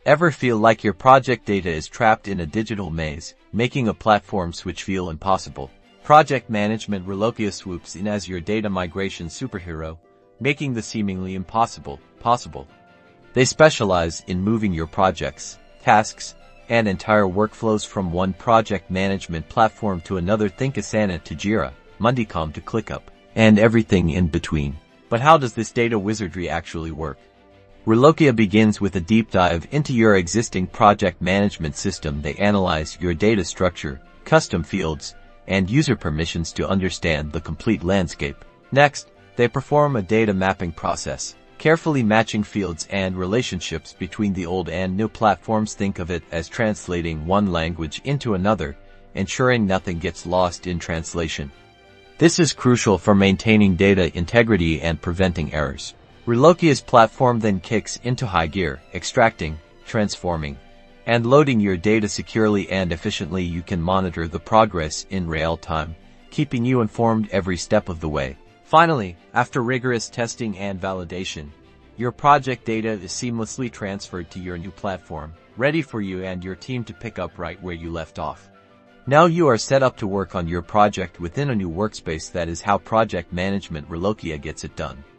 Ever feel like your project data is trapped in a digital maze, making a platform switch feel impossible? Project Management Relokia swoops in as your data migration superhero, making the seemingly impossible possible. They specialize in moving your projects, tasks, and entire workflows from one project management platform to another. Think Asana to Jira, Monday.com to ClickUp, and everything in between. But how does this data wizardry actually work? Relokia begins with a deep dive into your existing project management system. They analyze your data structure, custom fields, and user permissions to understand the complete landscape. Next, they perform a data mapping process, carefully matching fields and relationships between the old and new platforms. Think of it as translating one language into another, ensuring nothing gets lost in translation. This is crucial for maintaining data integrity and preventing errors. Relokia's platform then kicks into high gear, extracting, transforming, and loading your data securely and efficiently. You can monitor the progress in real time, keeping you informed every step of the way. Finally, after rigorous testing and validation, your project data is seamlessly transferred to your new platform, ready for you and your team to pick up right where you left off. Now you are set up to work on your project within a new workspace. That is how Project Management Relokia gets it done.